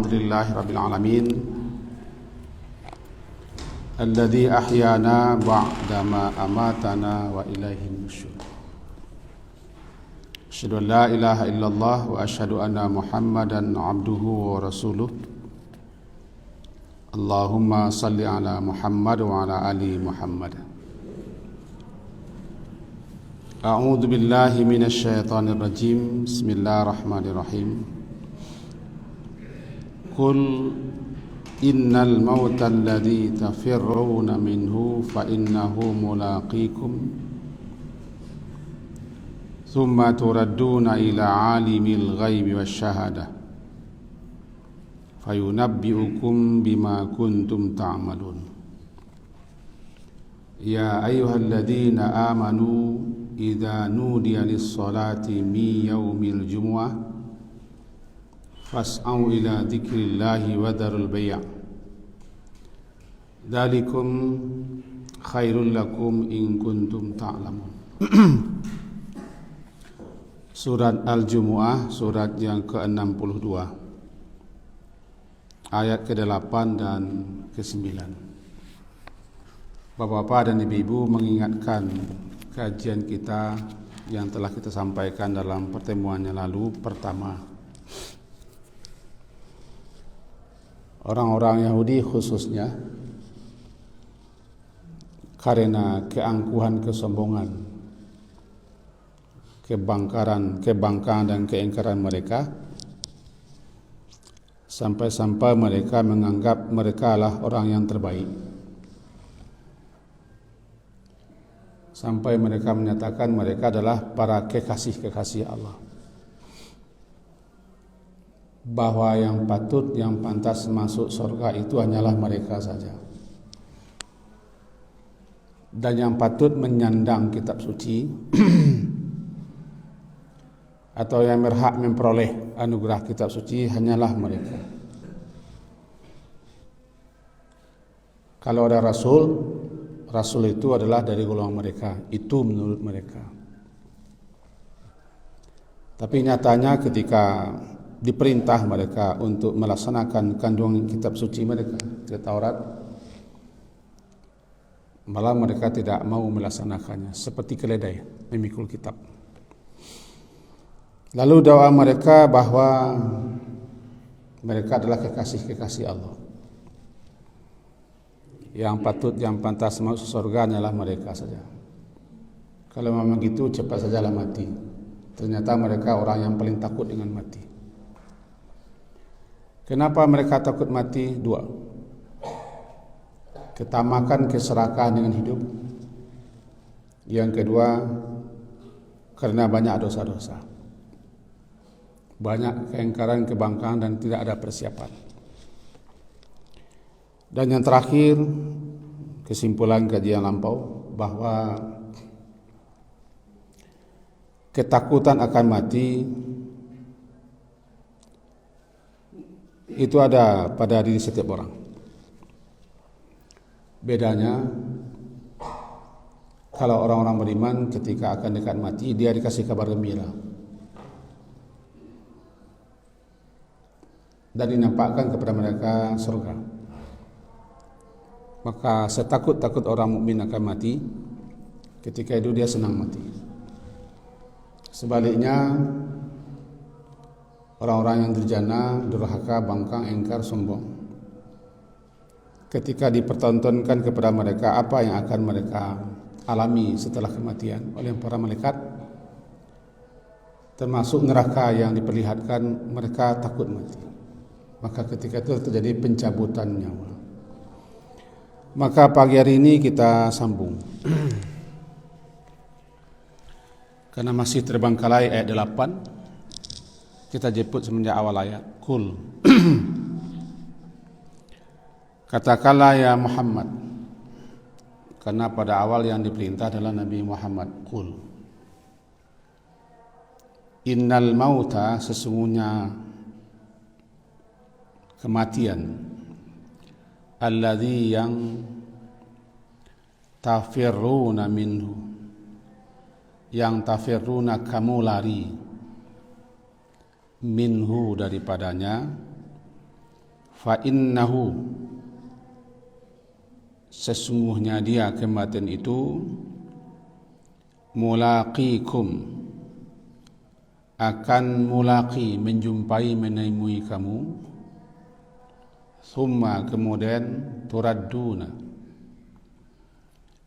Alhamdulillahi Rabbil Alamin Alladhi ahyana ba'dama amatana wa ilaihi nusyur. Asyhadu an la ilaha illallah wa asyhadu anna Muhammadan abduhu wa rasuluh. Allahumma salli ala Muhammad wa ala ali Muhammad. A'udzu billahi minasy syaithanir rajim. Bismillahirrahmanirrahim. Qul innal mauta alladzi tafirruna minhu fa innahu mulaqikum thumma turadduna ila alimil ghaibi wasyahadah fayunabbi'ukum bima kuntum ta'malun. Ya ayyuhalladzina amanu idza nudiya lis-salati min yaumil jumu'ah fas'au ila dzikrillahi wa dzarul bai'. Dzalikum khairul lakum in kuntum ta'lamun. Surat Al-Jumu'ah, surat yang ke-62, ayat ke-8 dan ke-9. Bapak-bapak dan ibu-ibu, mengingatkan kajian kita yang telah kita sampaikan dalam pertemuan yang lalu. Pertama, orang-orang Yahudi khususnya karena keangkuhan, kesombongan, kebangkangan dan keingkaran mereka, sampai-sampai mereka menganggap mereka adalah orang yang terbaik. Sampai mereka menyatakan mereka adalah para kekasih-kekasih Allah, bahwa yang patut, yang pantas masuk surga itu hanyalah mereka saja, dan yang patut menyandang kitab suci atau yang berhak memperoleh anugerah kitab suci hanyalah mereka. Kalau ada Rasul itu adalah dari golongan mereka, itu menurut mereka. Tapi nyatanya ketika diperintah mereka untuk melaksanakan kandungan kitab suci mereka, Taurat, malah mereka tidak mau melaksanakannya, seperti keledai memikul kitab. Lalu doa mereka bahwa mereka adalah kekasih-kekasih Allah, yang patut, yang pantas masuk surga hanyalah mereka saja. Kalau memang gitu, cepat sajalah mati. Ternyata mereka orang yang paling takut dengan mati. Kenapa mereka takut mati? Dua: ketamakan, keserakahan dengan hidup. Yang kedua, karena banyak dosa-dosa, banyak keingkaran, kebangkangan, dan tidak ada persiapan. Dan yang terakhir, kesimpulan kajian lampau, bahwa ketakutan akan mati itu ada pada diri setiap orang. Bedanya, kalau orang-orang beriman ketika akan dekat mati, dia dikasih kabar gembira dan dinampakkan kepada mereka surga. Maka setakut-takut orang mukmin akan mati, ketika itu dia senang mati. Sebaliknya, orang-orang yang durjana, durhaka, bangkang, engkar, sombong, ketika dipertontonkan kepada mereka apa yang akan mereka alami setelah kematian oleh para malaikat, termasuk neraka yang diperlihatkan, mereka takut mati. Maka ketika itu terjadi pencabutan nyawa. Maka pagi hari ini kita sambung karena masih terbengkalai ayat 8. Kita jemput semenjak awal ayat. Qul katakanlah ya Muhammad, karena pada awal yang diperintah adalah Nabi Muhammad. Qul innal mauta, sesungguhnya kematian, alladzi yang tafirruna minhu, yang tafirruna kamu lari, minhu daripadanya, fa innahu, sesungguhnya dia kematian itu, mulaqikum, akan mulaqi, menjumpai, menemui kamu, thumma, kemudian, turadduna,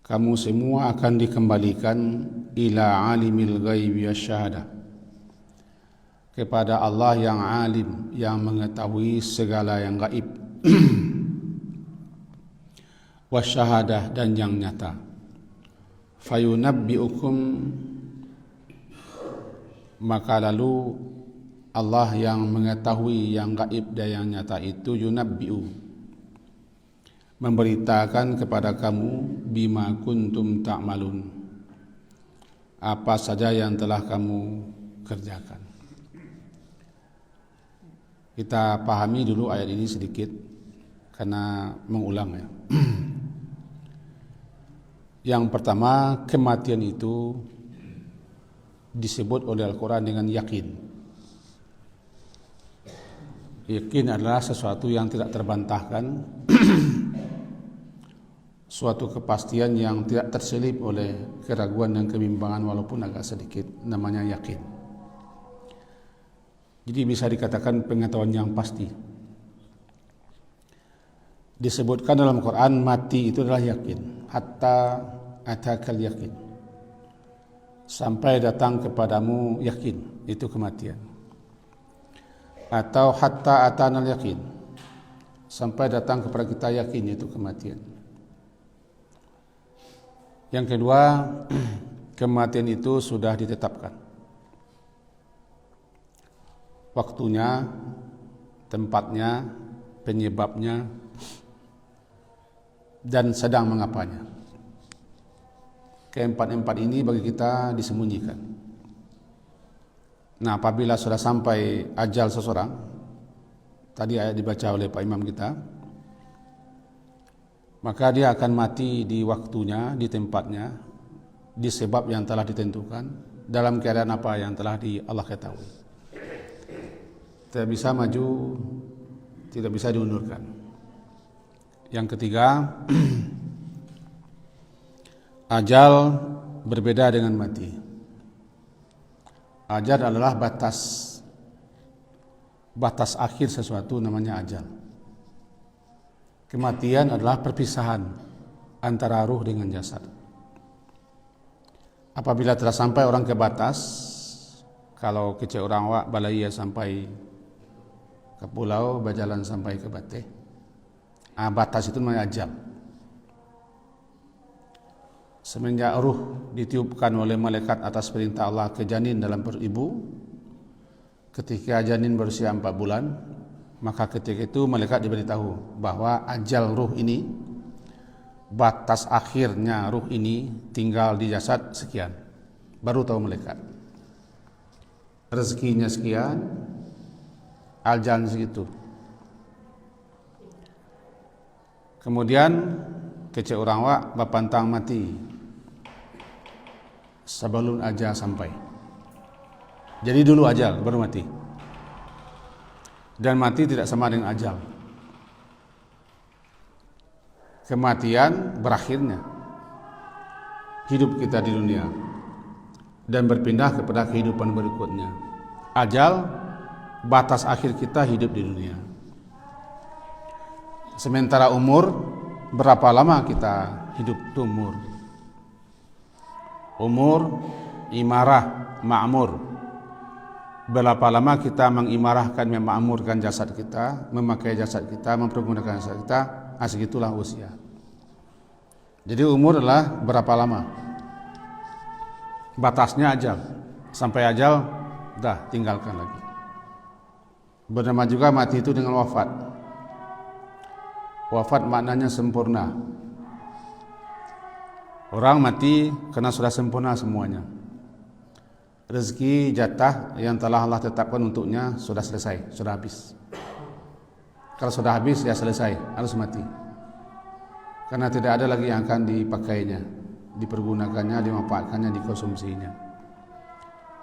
kamu semua akan dikembalikan, ila alimil ghaibi wasyahadah, kepada Allah yang alim, yang mengetahui segala yang gaib, wasyahadah, dan yang nyata. Fayunabbi'ukum, maka lalu Allah yang mengetahui yang gaib dan yang nyata itu, yunabbi'u, memberitakan kepada kamu, bima kuntum ta'malun, apa saja yang telah kamu kerjakan. Kita pahami dulu ayat ini sedikit karena mengulang ya. Yang pertama, kematian itu disebut oleh Al-Quran dengan yakin. Yakin adalah sesuatu yang tidak terbantahkan, suatu kepastian yang tidak terselip oleh keraguan dan kebimbangan walaupun agak sedikit, namanya yakin. Jadi bisa dikatakan pengetahuan yang pasti. Disebutkan dalam Quran mati itu adalah yakin, hatta atakal yakin, sampai datang kepadamu yakin, itu kematian. Atau hatta atanal yakin, sampai datang kepada kita yakin, itu kematian. Yang kedua, kematian itu sudah ditetapkan, waktunya, tempatnya, penyebabnya, dan sedang mengapanya. Keempat-empat ini bagi kita disembunyikan. Nah, apabila sudah sampai ajal seseorang, tadi ayat dibaca oleh Pak Imam kita, maka dia akan mati di waktunya, di tempatnya, di sebab yang telah ditentukan, dalam keadaan apa yang telah Allah ketahui. Tidak bisa maju, tidak bisa diundurkan. Yang ketiga, ajal berbeda dengan mati. Ajal adalah batas akhir sesuatu, namanya ajal. Kematian adalah perpisahan antara ruh dengan jasad. Apabila telah sampai orang ke batas, kalau kecil orang wak balaya sampai ke pulau, berjalan sampai ke Bateh, batas itu namanya ajal. Semenjak ruh ditiupkan oleh malaikat atas perintah Allah ke janin dalam perut ibu, ketika janin berusia 4 bulan, maka ketika itu malaikat diberitahu bahwa ajal ruh ini, batas akhirnya ruh ini tinggal di jasad sekian. Baru tahu malaikat, rezekinya sekian, ajalnya segitu. Kemudian kecil orang wak bapantang mati sebelum ajal sampai. Jadi dulu ajal baru mati. Dan mati tidak sama dengan ajal. Kematian berakhirnya hidup kita di dunia dan berpindah kepada kehidupan berikutnya. Ajal batas akhir kita hidup di dunia. Sementara umur, berapa lama kita hidup itu umur. Umur, imarah, ma'mur. Berapa lama kita mengimarahkan, memakmurkan jasad kita, memakai jasad kita, mempergunakan jasad kita, segitulah usia. Jadi umur adalah berapa lama. Batasnya ajal. Sampai ajal, dah tinggalkan lagi. Bernama juga mati itu dengan wafat. Wafat maknanya sempurna. Orang mati karena sudah sempurna semuanya. Rezeki, jatah yang telah Allah tetapkan untuknya sudah selesai, sudah habis. Kalau sudah habis, ya selesai, harus mati. Karena tidak ada lagi yang akan dipakainya, dipergunakannya, dimanfaatkannya, dikonsumsinya.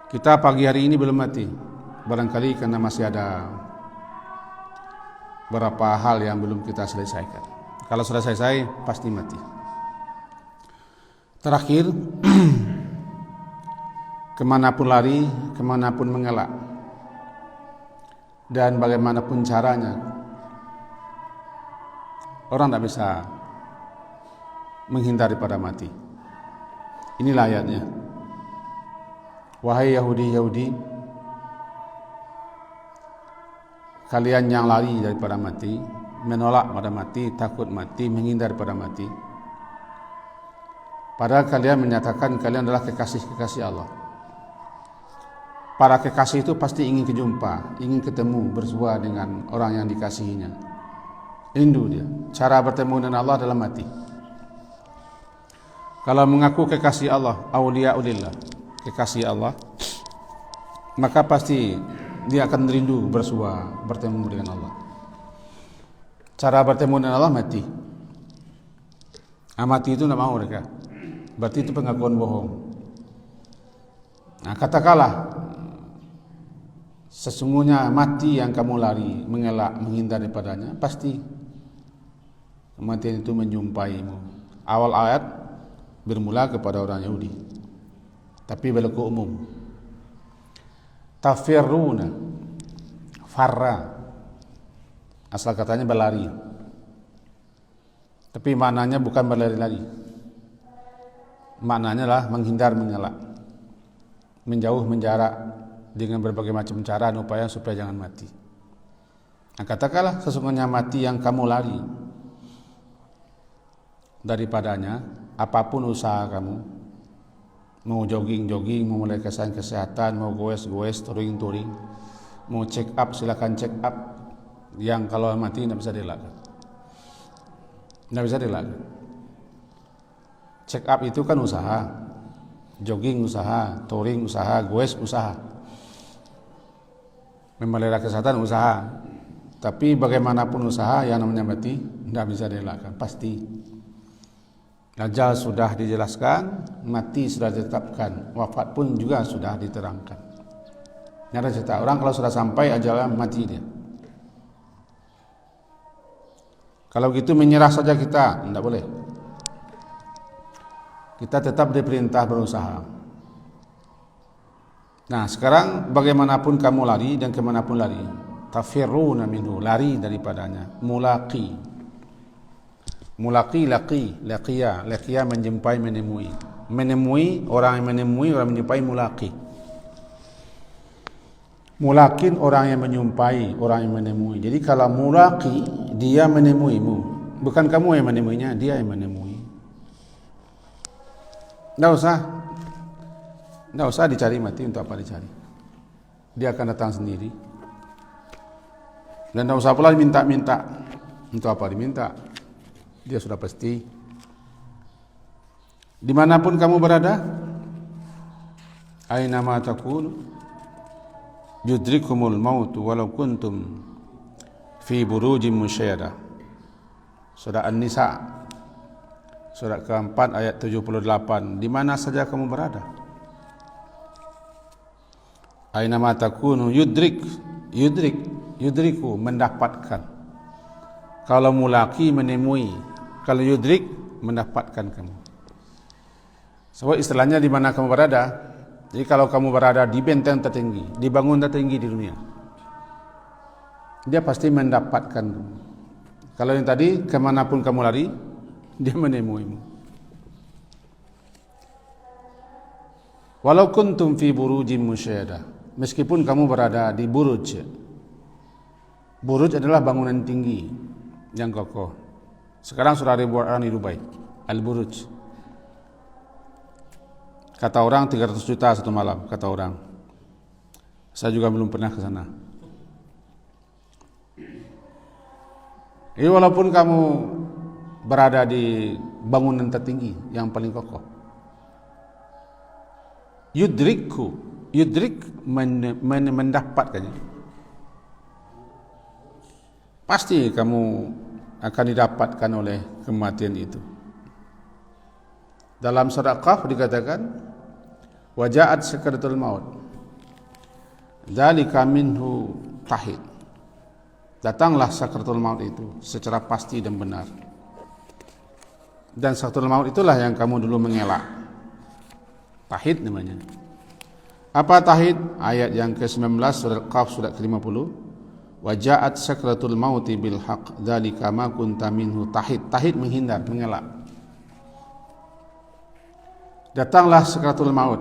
Kita pagi hari ini belum mati. Barangkali karena masih ada beberapa hal yang belum kita selesaikan. Kalau sudah selesai, pasti mati. Terakhir, kemanapun lari, kemanapun mengelak, dan bagaimanapun caranya, orang tidak bisa menghindari pada mati. Inilah ayatnya. Wahai Yahudi, kalian yang lari daripada mati, menolak pada mati, takut mati, menghindar pada mati, padahal kalian menyatakan kalian adalah kekasih-kekasih Allah. Para kekasih itu pasti ingin berjumpa, ingin ketemu, bersua dengan orang yang dikasihinya. Rindu dia. Cara bertemu dengan Allah adalah mati. Kalau mengaku kekasih Allah, auliyaulillah, kekasih Allah, maka pasti dia akan rindu bersua, bertemu dengan Allah. Cara bertemu dengan Allah mati. Mati itu tidak mau mereka. Berarti itu pengakuan bohong. Nah, katakanlah sesungguhnya mati yang kamu lari, mengelak, menghindar daripadanya, pasti kematian itu menjumpaimu. Awal ayat bermula kepada orang Yahudi, tapi berlaku umum. Tafirruna, farra, asal katanya berlari, tapi maknanya bukan berlari-lari. Maknanya adalah menghindar, mengelak, menjauh, menjarak dengan berbagai macam cara dan upaya supaya jangan mati. Nah, katakanlah sesungguhnya mati yang kamu lari daripadanya, apapun usaha kamu, mau jogging, mau mulai kesehatan, mau goes, touring, mau check up, silakan check up. Yang kalau mati tidak bisa dilakukan. Check up itu kan usaha, jogging usaha, touring usaha, goes usaha, memelihara kesehatan usaha. Tapi bagaimanapun usaha yang namanya mati tidak bisa dilakukan, pasti. Ajal sudah dijelaskan, mati sudah ditetapkan, wafat pun juga sudah diterangkan. Ini ada cerita orang kalau sudah sampai ajalnya mati dia. Kalau gitu menyerah saja kita, tidak boleh. Kita tetap diperintah berusaha. Nah, sekarang bagaimanapun kamu lari dan kemanapun lari, tafirruna minhu, lari daripadanya, mulaqi, laqiya menjumpai, menemui, orang yang menemui, orang menjumpai, mulakin orang yang menjumpai, orang yang menemui. Jadi kalau mulaqi, dia menemuimu, bukan kamu yang menemuinya, dia yang menemui. Tidak usah dicari mati. Untuk apa dicari? Dia akan datang sendiri. Dan tidak usah pula minta-minta. Untuk apa diminta? Dia sudah pasti. Dimanapun kamu berada, aina ma takunu yudrikumul maut walau kuntum fi burujin musyayyada. Surah An-Nisa, surah keempat ayat 78. Di mana saja kamu berada, aina ma takunu yudriku, mendapatkan. Kalau mulaki, menemui. Kalau yudrik, mendapatkan kamu. Sebab istilahnya di mana kamu berada. Jadi kalau kamu berada di benteng tertinggi, di bangunan tertinggi di dunia, dia pasti mendapatkan kamu. Kalau yang tadi, kemanapun kamu lari, dia menemuimu. Walau kuntum fi burujin musyayyada, meskipun kamu berada di buruj. Buruj adalah bangunan tinggi yang kokoh. Sekarang sudah ribuan orang di Dubai, Al-Buruj. Kata orang 300 juta satu malam, kata orang. Saya juga belum pernah ke sana. Jadi walaupun kamu berada di bangunan tertinggi yang paling kokoh, yudrik mendapatkannya. Pasti kamu akan didapatkan oleh kematian itu. Dalam surah Qaf dikatakan, waja'at sakratul maut, dzalika minhu tahid. datanglah sakratul maut itu secara pasti dan benar. Dan sakratul maut itulah yang kamu dulu mengelak. Tahid namanya. Apa tahid? Ayat yang ke-19 surat Qaf surat ke-50. Wa ja'at sakratul mauti bil haqq dzalika ma kunta minhu tahid. Tahid menghindar, mengelak. Datanglah sakratul maut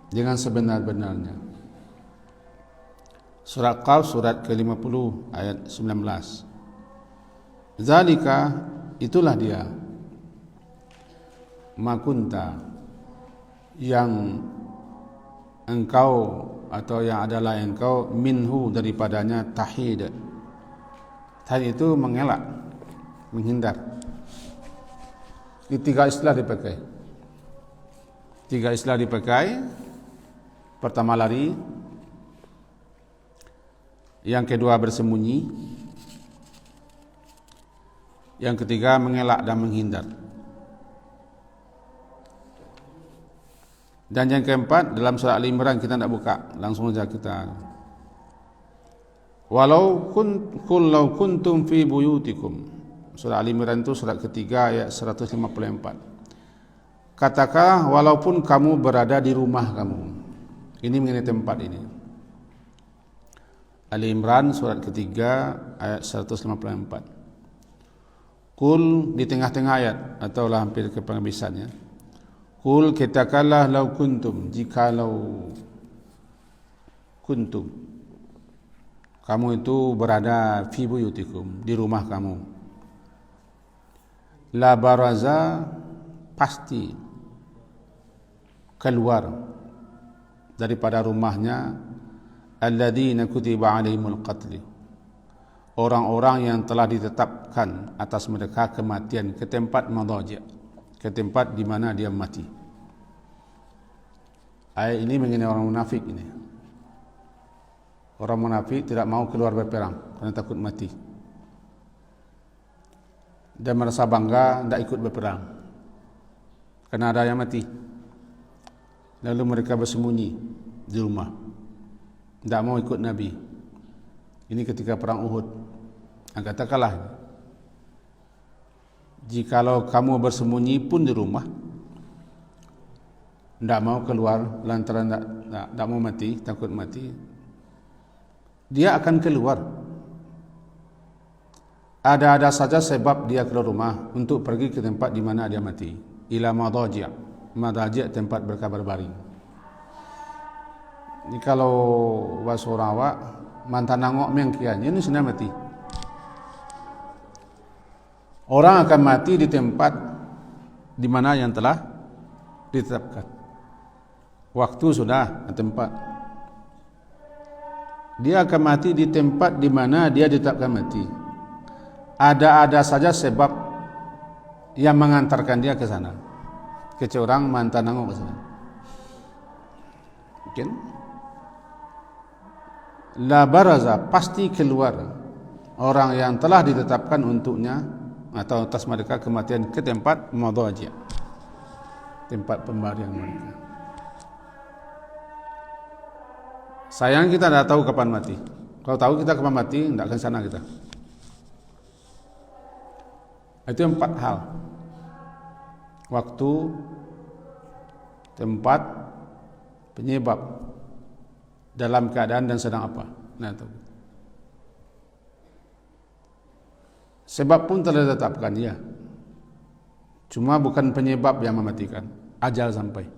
dengan sebenar-benarnya. Surat Qaf surat ke-50 ayat 19. Dzalika, itulah dia. Ma kunta, yang engkau atau yang adalah engkau minhu daripadanya tahid. Tahid itu mengelak, menghindar. Ini tiga istilah dipakai. Pertama lari, yang kedua bersembunyi, yang ketiga mengelak dan menghindar. Dan yang keempat dalam surah Al-Imran, kita tidak buka, langsung saja kita. Walau kuntum fi buyutikum. Surah Al-Imran itu surat ketiga ayat 154. Katakanlah walaupun kamu berada di rumah kamu. Ini mengenai tempat ini. Al-Imran surat ketiga ayat 154. Kul di tengah-tengah ayat atau hampir ke penghabisannya. Kul katakanlah lau kuntum, jikalau kuntum, kamu itu berada fi buyutikum, di rumah kamu. La baraza, pasti keluar daripada rumahnya alladzina kutiba alaihimul qatl, orang-orang yang telah ditetapkan atas mereka kematian, ke tempat madaji', ke tempat di mana dia mati. Ayat ini mengenai orang munafik ini. Orang munafik tidak mau keluar berperang karena takut mati. Dan merasa bangga tidak ikut berperang karena ada yang mati. Lalu mereka bersembunyi di rumah, tidak mau ikut Nabi. Ini ketika perang Uhud. Katakanlah, jikalau kamu bersembunyi pun di rumah, tidak mau keluar lantaran tidak mau mati, takut mati, dia akan keluar. Ada saja sebab dia keluar rumah untuk pergi ke tempat di mana dia mati. Ila madaji', madaji' tempat berkabar baring. Ini kalau bahasa orang awak, mantan nangok mengkian, ini sudah mati. Orang akan mati di tempat di mana yang telah ditetapkan. Waktu sudah tempat. Dia akan mati di tempat di mana dia ditetapkan mati. Ada saja sebab yang mengantarkan dia ke sana. Kecuali mantan nangok ke sana. Mungkin la baraza, pasti keluar orang yang telah ditetapkan untuknya atau atas mereka kematian ke tempat madaji', tempat pembarian mereka. Sayang kita tidak tahu kapan mati. Kalau tahu kita kapan mati, tidak akan sana kita. Itu 4 hal. Waktu, tempat, penyebab, dalam keadaan dan sedang apa. Nah, itu. Sebab pun telah ditetapkan, ya. Cuma bukan penyebab yang mematikan. Ajal sampai.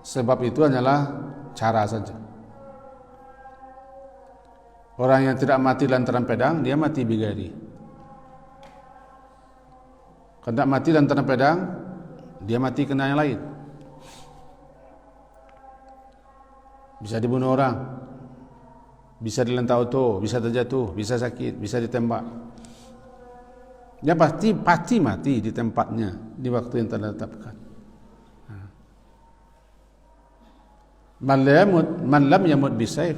Sebab itu hanyalah cara saja. Orang yang tidak mati lantaran pedang, dia mati bigari. Kalau tidak mati lantaran pedang, dia mati kena yang lain. Bisa dibunuh orang, bisa dilentak auto, bisa terjatuh, bisa sakit, bisa ditembak. Dia pasti mati di tempatnya di waktu yang telah ditetapkan. Man lam yamut bisayf.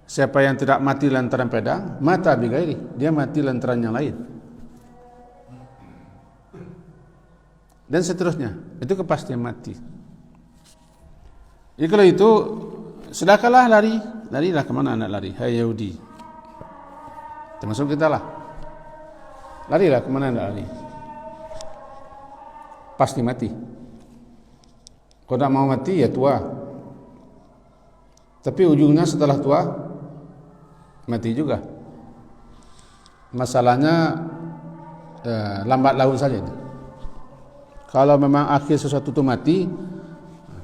Siapa yang tidak mati lantaran pedang, mata bigairi, dia mati lantaran yang lain. Dan seterusnya, itu kepastian mati. Jadi kalau itu, sedekahlah lari larilah kemana anak lari? Hai Yahudi, termasuk kita lah. Larilah kemana anak lari? Pasti mati. Kalau tak mau mati ya tua. Tapi ujungnya setelah tua mati juga. Masalahnya lambat laun saja. Kalau memang akhir sesuatu itu mati,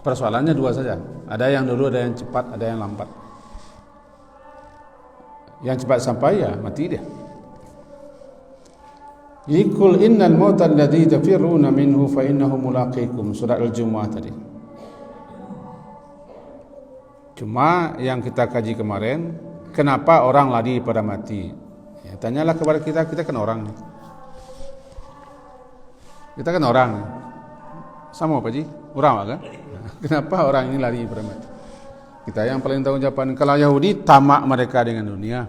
persoalannya dua saja. Ada yang dulu, ada yang cepat, ada yang lambat. Yang cepat sampai ya mati dia. Qul innal mauta alladhi tafirruna minhu fa innahu mulaqikum, surat Al-Jumu'ah tadi. Cuma yang kita kaji kemarin, kenapa orang lari pada mati? Ya, tanyalah kepada kita kan orang. Kita kan orang. Sama Pak Ji? Orang kan? Kenapa orang ini lari pada mati? Kita yang paling tahu jawaban. Kalau Yahudi, tamak mereka dengan dunia.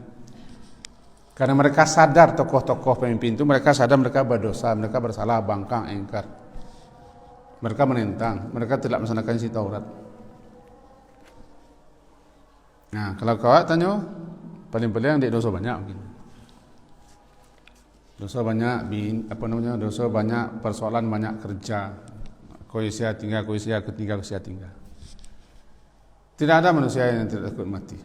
Karena mereka sadar, tokoh-tokoh pemimpin itu mereka sadar mereka berdosa, mereka bersalah, bangkang, engkar. Mereka menentang, mereka tidak melaksanakan isi Taurat. Nah, kalau kau tanya, paling-paling dia dosa banyak mungkin. Dosa banyak, dosa banyak, persoalan banyak kerja. Koisia tinggal, koisia ketiga, koisia tinggal. Tidak ada manusia yang tidak takut mati.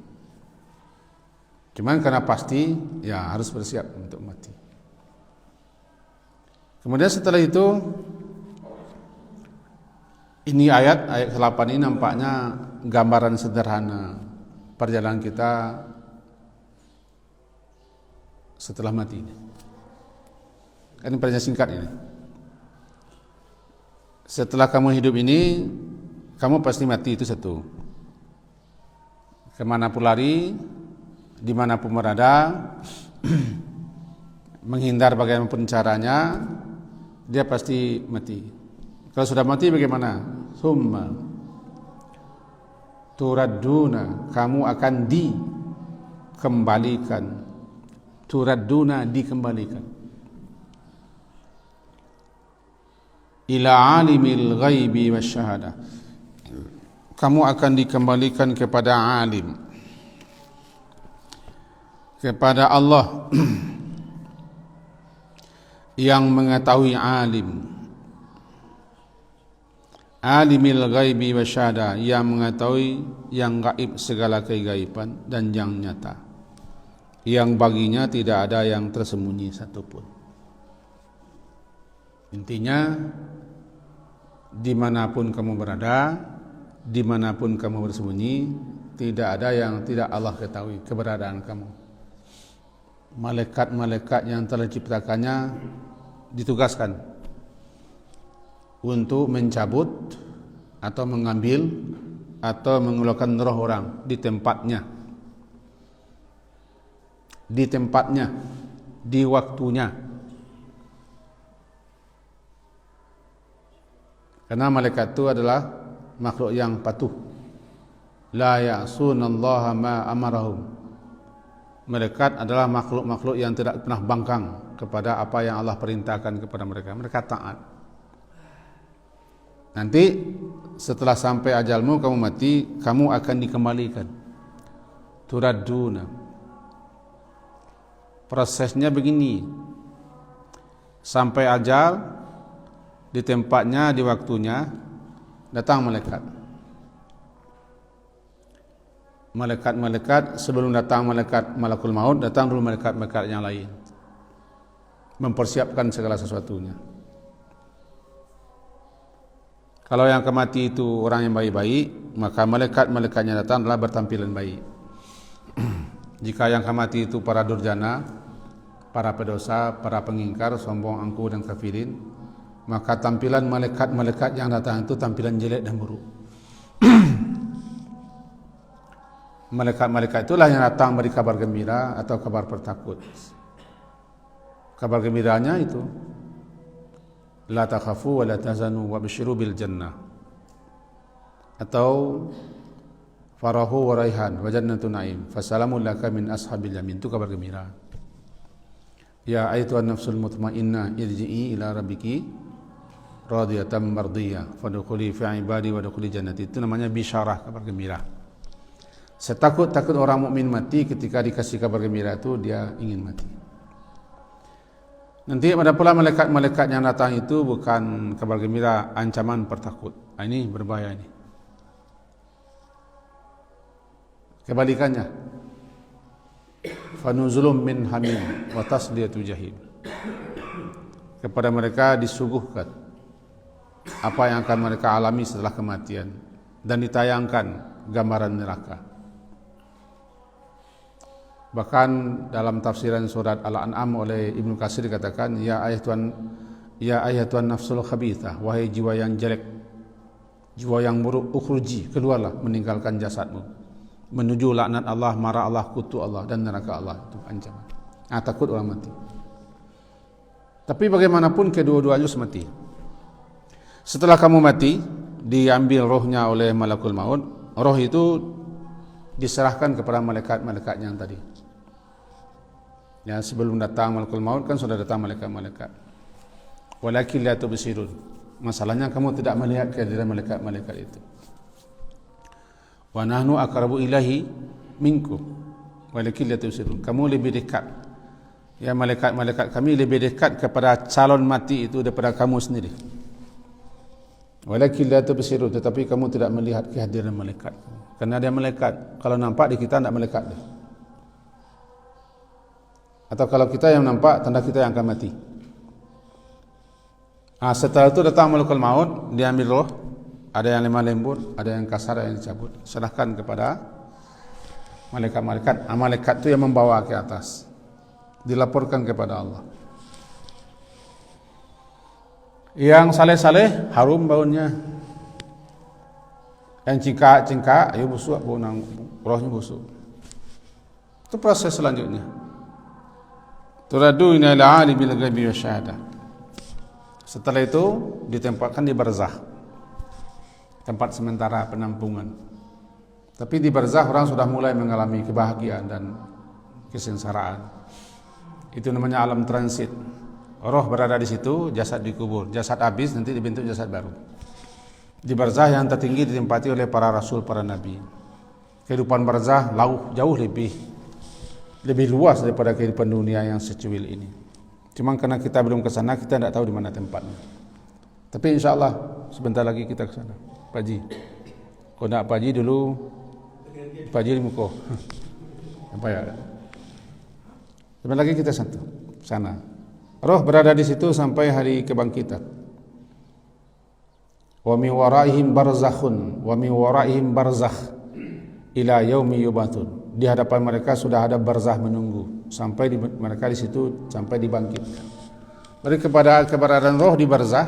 Cuman karena pasti, ya harus bersiap untuk mati. Kemudian setelah itu, ini ayat 8 ini nampaknya gambaran sederhana perjalanan kita setelah mati. Ini perjalanan singkat ini. Setelah kamu hidup ini, kamu pasti mati, itu satu. Kemanapun lari, dimanapun berada, menghindar bagaimanapun caranya, dia pasti mati. Kalau sudah mati bagaimana? Summa turadduna, kamu akan dikembalikan. Turadduna, dikembalikan. Ila alimil ghaibi wasyahadah, kamu akan dikembalikan kepada alim, kepada Allah yang mengetahui, alim, alimil ghaibi wasyahadah, yang mengetahui yang gaib, segala kegaiban dan yang nyata, yang baginya tidak ada yang tersembunyi satupun. Intinya, dimanapun kamu berada, dimanapun kamu bersembunyi, tidak ada yang tidak Allah ketahui keberadaan kamu. Malaikat-malaikat yang telah diciptakannya ditugaskan untuk mencabut atau mengambil atau mengeluarkan roh orang di tempatnya, di waktunya. Karena malaikat itu adalah makhluk yang patuh. La ya'sunallaha ma amarahum. Malaikat adalah makhluk-makhluk yang tidak pernah bangkang kepada apa yang Allah perintahkan kepada mereka. Mereka taat. Nanti setelah sampai ajalmu, kamu mati, kamu akan dikembalikan. Turadduna. Prosesnya begini. Sampai ajal, di tempatnya, di waktunya, datang malaikat. Malaikat sebelum datang malakul maut, datang dulu malaikat yang lain, mempersiapkan segala sesuatunya. Kalau yang kemati itu orang yang baik-baik, maka malaikat-malaikatnya datang adalah bertampilan baik. Jika yang kemati itu para durjana, para pedosa, para pengingkar, sombong, angkuh dan kafirin, maka tampilan malaikat-malaikat yang datang itu tampilan jelek dan buruk. Malaikat-malaikat itulah yang datang beri kabar gembira atau kabar pertakut. Kabar gembiranya itu, la takhafu wa la tahzanu wa basyiru bil jannah, atau farahu wa raihan wa jannatun na'im fasalamun laka min ashabil yamin, itu kabar gembira. Ya ayyatuhan nafsul mutmainnah irji'i ila rabbiki radiyatan mardiyah fadkhuli fi ibadi wa dkhuli jannati, itu namanya bisyarah, kabar gembira. Setakut-takut orang mukmin mati ketika dikasih kabar gembira itu dia ingin mati. Nanti ada pula malaikat-malaikat yang datang itu bukan kabar gembira, ancaman pertakut. Ini berbahaya ini. Kebalikannya, fanuzulum min hamim wa tasliyatu jahim. Kepada mereka disuguhkan apa yang akan mereka alami setelah kematian dan ditayangkan gambaran neraka. Bahkan dalam tafsiran surat Al-An'am oleh Ibnu Katsir dikatakan, ya ayat Tuhan nafsul khabithah, wahai jiwa yang jelek, jiwa yang buruk, ukhruji, keluarlah meninggalkan jasadmu, menuju laknat Allah, marah Allah, kutu Allah dan neraka Allah. Itu ancaman. Takut orang mati. Tapi bagaimanapun kedua-duanya harus mati. Setelah kamu mati, diambil rohnya oleh malakul maut. Roh itu diserahkan kepada malaikat-malaikat yang tadi. Ya, sebelum datang malakul maut kan sudah datang malaikat-malaikat. Walakin la tubsirun. Masalahnya kamu tidak melihat kehadiran malaikat-malaikat itu. Wa nahnu aqrabu ilahi minkum. Walakin la tubsirun. Kamu lebih dekat. Ya, malaikat-malaikat kami lebih dekat kepada calon mati itu daripada kamu sendiri. Walakin la tubsirun, tetapi kamu tidak melihat kehadiran malaikat. Karena dia malaikat. Kalau nampak di kita tidak malaikat dia. Atau kalau kita yang nampak, tanda kita yang akan mati. Setelah itu datang malakul maut, dia ambil roh. Ada yang lemah lembut, ada yang kasar, ada yang dicabut. Serahkan kepada malaikat-malaikat. Malaikat itu yang membawa ke atas. Dilaporkan kepada Allah. Yang saleh-saleh, harum baunya. Yang cingkak-cingkak, ayo busuk, bau rohnya busuk. Itu proses selanjutnya. Turadu ila alimil ghaibi wasyahadah. Setelah itu ditempatkan di barzakh, tempat sementara penampungan. Tapi di barzakh orang sudah mulai mengalami kebahagiaan dan kesengsaraan. Itu namanya alam transit. Roh berada di situ, jasad dikubur. Jasad habis, nanti dibentuk jasad baru. Di barzakh yang tertinggi ditempati oleh para rasul, para nabi. Kehidupan barzakh jauh lebih luas daripada kehidupan dunia yang secuil ini. Cuma karena kita belum ke sana, kita tidak tahu di mana tempatnya. Tapi insya-Allah sebentar lagi kita ke sana. Pak Haji. Kau nak Pak Haji dulu, Pak Haji di muka. Apa ya? Sebentar lagi kita sana. Roh berada di situ sampai hari kebangkitan. Wa min waraihim barzakhun wa min waraihim barzakh ila yaumi yubatun. Di hadapan mereka sudah ada barzakh menunggu sampai mereka di situ sampai dibangkitkan. Dari keberadaan roh di barzakh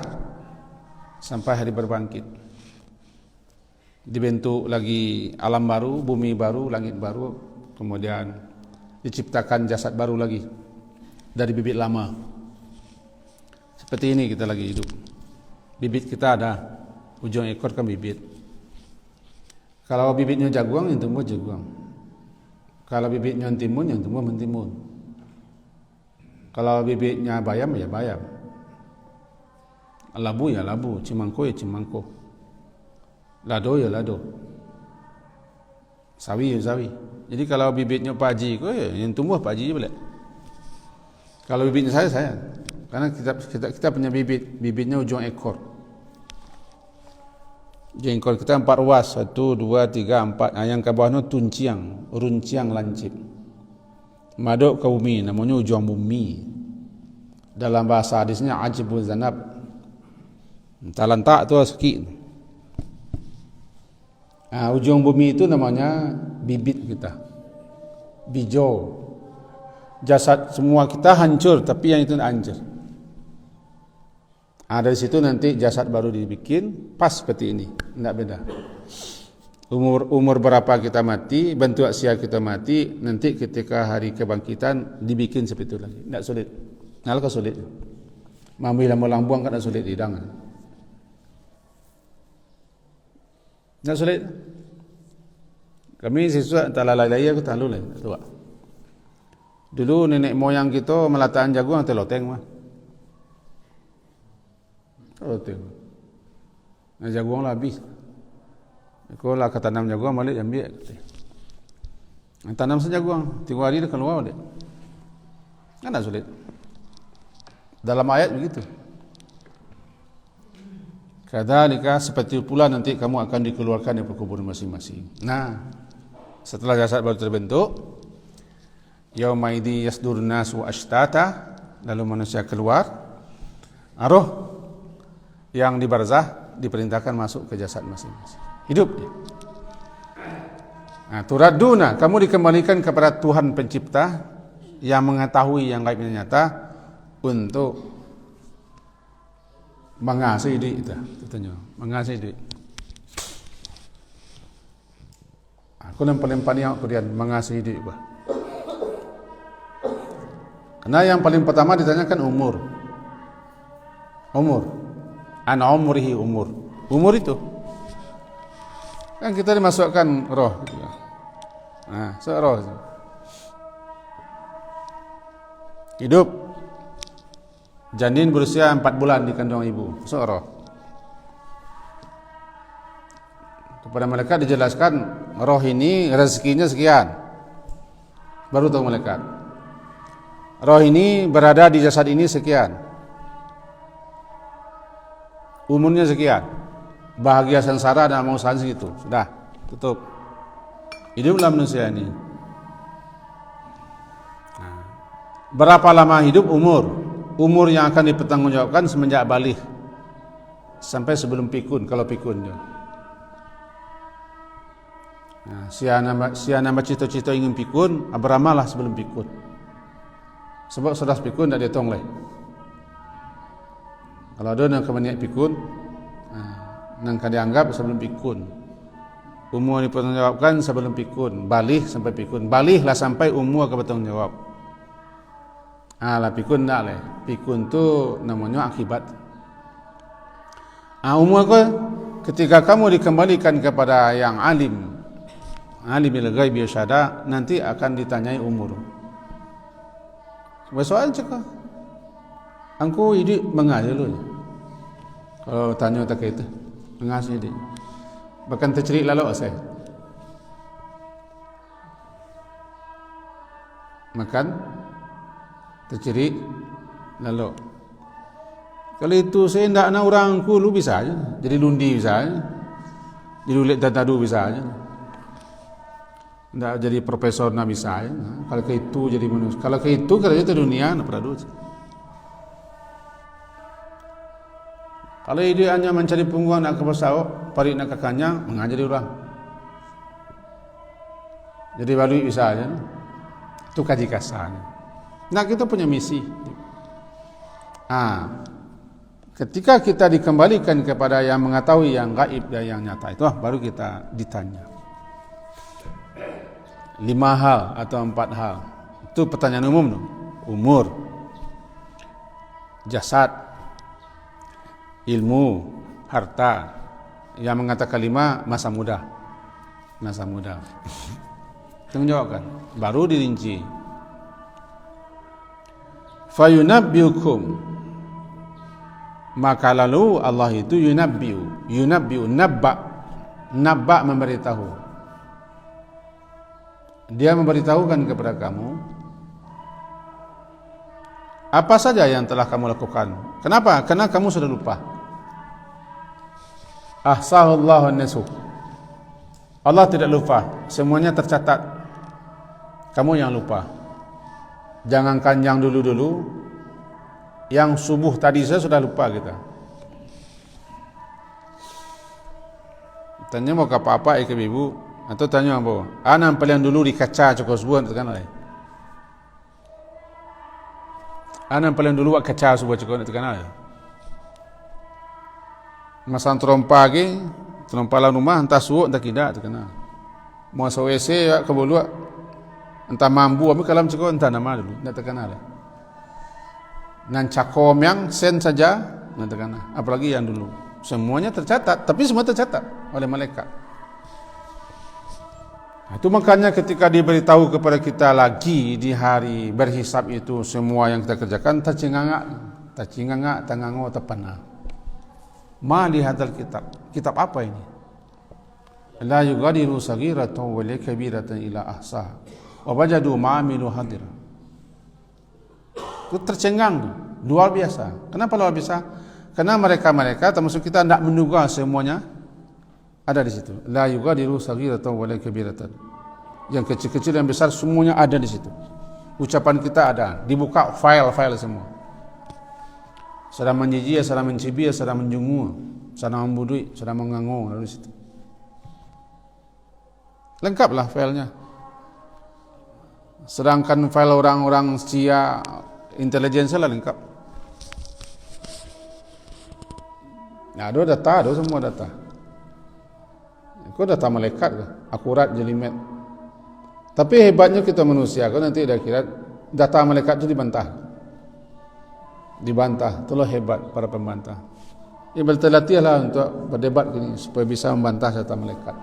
sampai hari berbangkit. Dibentuk lagi alam baru, bumi baru, langit baru, kemudian diciptakan jasad baru lagi dari bibit lama. Seperti ini kita lagi hidup. Bibit kita ada, ujung ekor kan bibit. Kalau bibitnya jaguang, yang tumbuh jaguang. Kalau bibitnya timun, yang tumbuh mentimun. Kalau bibitnya bayam, ya bayam. Labu ya labu, cimangko ya cimangko. Lado ya lado. Sawi ya sawi. Jadi kalau bibitnya Pak Haji, yang tumbuh Pak Haji boleh. Kalau bibitnya saya. Karena kita punya bibitnya ujung ekor. Jengkol kita 4 ruas, 1, 2, 3, 4. Yang ke bawah itu runciang lancip. Maduk ke bumi, namanya ujung bumi. Dalam bahasa hadisnya ajibul zanab. Talantak tu sikit. Ujung bumi itu namanya bibit kita. Bijo. Jasad semua kita hancur, tapi yang itu tidak hancur. Dari situ nanti jasad baru dibikin pas seperti ini, tidak beda. Umur berapa kita mati, bentuk usia kita mati, nanti ketika hari kebangkitan dibikin seperti itu lagi. Tidak sulit. Nalka sulit. Mampu lambu buang kan tidak sulit hidang. Tidak sulit. Kami siswa entah lalai aku tak lulai, tua. Dulu nenek moyang kita melataan jagung atau loteng mah. Loteng. Nah, jagung lah habis. Kalau lah kata tanam jagung balik ambil. Tanam saja gua, 3 hari dia keluar dia. Kan tak sulit. Dalam ayat begitu. Kadzalika, seperti pula nanti kamu akan dikeluarkan dari perkuburan masing-masing. Nah, setelah jasad baru terbentuk, yaumaidzi yasdurun nasu ashtata, lalu manusia keluar, roh yang di barzah diperintahkan masuk ke jasad masing-masing. Hidup dia. Nah, turaduna, kamu dikembalikan kepada Tuhan pencipta yang mengetahui yang gaib dan nyata untuk mengasihi duit itu, katanya, mengasihi duit. Aku lempar-lempar ni aku dia mengasihi duit bah. Karena yang paling pertama ditanyakan umur. An umrihi umur. Umur itu. Kan kita dimasukkan roh gitu. Nah, roh itu. Hidup. Janin berusia 4 bulan di kandung ibu, roh. Kepada malaikat dijelaskan roh ini rezekinya sekian. Baru tahu malaikat. Roh ini berada di jasad ini sekian. Umurnya sekian. Bahagia sengsara dan mau segitu. Sudah, tutup. Hiduplah manusia ini. Nah, berapa lama hidup? Umur yang akan dipertanggungjawabkan semenjak balik sampai sebelum pikun, kalau pikun dia. Nah, si anak cita-cita ingin pikun, beramallah sebelum pikun. Sebab sudah pikun tak dihitung leh. Kalau ada yang kemaniak pikun, nang kan dianggap sebelum pikun. Umur dipertanggungjawabkan sebelum pikun, balik sampai pikun. Baliklah sampai umur akan bertanggungjawab. Lah pikun tak leh. Pikun tu namanya akibat. Umur ke ketika kamu dikembalikan kepada yang alimul ghaib syahada, nanti akan ditanyai umur. Soal cakap, angku hidup mengajar lu. Kalau tanya tak itu, mengasih dia. Bahkan tercerik lalu saya. Makan tercerik lalu. Kalau itu saya tidak nak orang kulu bisa aja, jadi lundi bisa aja, jadi ulit tadu bisa aja, tidak jadi profesor nak bisa aja. Kalau ke itu jadi manusia, kalau ke itu kerja di dunia nak pernah. Kalau dia hanya mencari punggungan nak kebasau, parik nak kakaknya mengajari orang, jadi baru bisa aja. Itu kaji kasarnya. Nah, kita punya misi. Ketika kita dikembalikan kepada yang mengetahui yang gaib dan yang nyata, itu baru kita ditanya 5 hal atau 4 hal. Itu pertanyaan umum tu. Umur, jasad, ilmu, harta. Yang mengatakan 5, masa muda. Tengok jawabkan. Baru dirinci. Fayunabbiukum, maka lalu Allah itu yunabbiu nabba memberitahu. Dia memberitahukan kepada kamu apa saja yang telah kamu lakukan. Kenapa? Karena kamu sudah lupa. Ahsahullahu an-nasu. Allah tidak lupa, semuanya tercatat. Kamu yang lupa. Jangankan yang dulu-dulu, yang subuh tadi saya sudah lupa kita. Tanya mau ke apa ke ibu, atau tanya apa? Anak paling dulu di kaca cukup sebuah tekan oleh. Anak paling dulu wak kaca sebuah cukup tekan oleh. Masa terompa lagi, terompa lah rumah entah suuk entah tidak tekan. Mau WC ke bulu, entah mampu, tapi kalau cukup entah nama dulu, tidak terkenal. Nan cakom yang sen saja, tidak terkenal. Apalagi yang dulu, semuanya tercatat, tapi semua tercatat oleh malaikat. Itu makanya ketika diberitahu kepada kita lagi di hari berhisab itu semua yang kita kerjakan tercingangak, tangangok, terpana. Ma lihadzal kitab. Kitab apa ini? la yughadiru saghiratan wa la kabiratan illa ahsaha wa wajadu ma amilu hadira. Itu tercengang, luar biasa. Kenapa luar biasa? Karena mereka termasuk kita tidak menduga semuanya ada di situ. La yughadiru saghiratan wa la kabiratan. Yang kecil-kecil yang besar semuanya ada di situ. Ucapan kita ada, dibuka file-file semua. Sedang menjijik, sedang mencibir, sedang menjungu, sedang membudui, sedang mengangu dari situ. Lengkaplah filenya. Sedangkan file orang-orang Cia intelijen lah lengkap. Nah, ada data, ada semua data. Kau data malaikat ke? Akurat, jelimet. Tapi hebatnya kita manusia, kau nanti dah kira data malaikat itu dibantah. Itulah hebat para pembantah. Ya, berlatihlah untuk berdebat gini supaya bisa membantah data malaikat.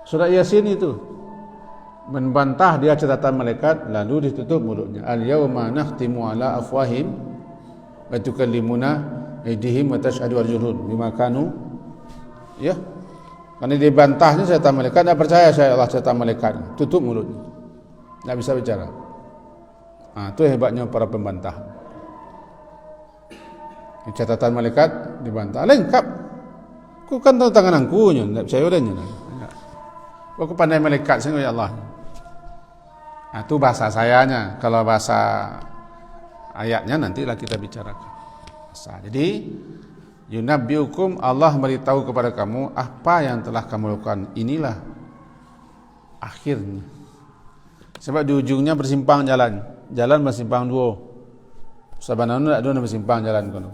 Surah Yasin itu membantah dia catatan malaikat, lalu ditutup mulutnya. Al-yawma nakhtimu ala afwahim wa tukallimuna aydihim wa tashhadu arjuluhum bima kanu. Ya. Karena dibantahnya catatan malaikat, tidak percaya saya Allah catatan malaikat, tutup mulutnya. Tidak bisa bicara. Itu hebatnya para pembantah. Catatan malaikat dibantah, lengkap. Kau kan tahu tangan aku nya, tidak percaya olehnya. Kau pandai malaikat sehingga ya Allah. Itu bahasa sayanya. Kalau bahasa ayatnya nantilah kita bicarakan. Jadi yunabbiukum, Allah beritahu kepada kamu apa yang telah kamu lakukan. Inilah akhirnya. Sebab di ujungnya bersimpang jalan bersimpang dua. Sabananu tak ada bersimpang jalan kono.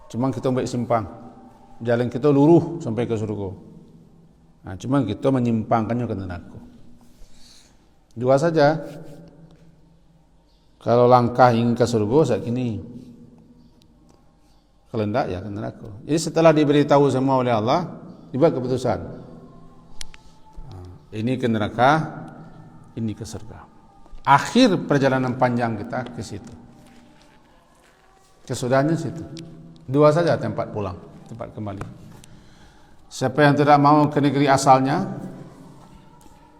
Cuma kita ambil simpang. Jalan kita lurus sampai ke surga. Cuma kita menyimpangkannya ke neraka. Dua saja. Kalau langkah ingin ke surga saat ini. Kalau tidak ya ke neraka. Jadi setelah diberitahu semua oleh Allah, dibuat keputusan. Ini ke neraka, ini ke surga. Akhir perjalanan panjang kita ke situ. Kesudahnya situ. Dua saja tempat pulang, tempat kembali. Siapa yang tidak mau ke negeri asalnya,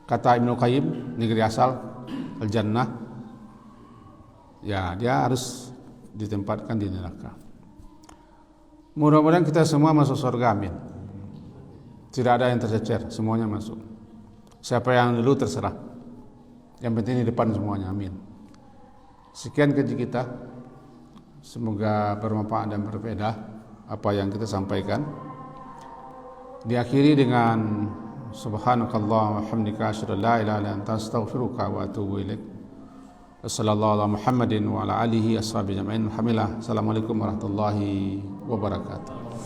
kata Ibnu Qayyim, negeri asal al-jannah, ya dia harus ditempatkan di neraka. Mudah-mudahan kita semua masuk surga, amin. Tidak ada yang tercecer, semuanya masuk. Siapa yang dulu terserah. Yang penting di depan semuanya, amin. Sekian kaji kita. Semoga bermanfaat dan berfaedah apa yang kita sampaikan. Diakhiri dengan subhanakallah wa hamdika asyhadu an la ilaha illa anta astaghfiruka wa atubu ilaik. Wassallallahu ala Muhammadin wa ala alihi ashabihi ajma'in. Alhamdulillah. Assalamualaikum warahmatullahi wabarakatuh.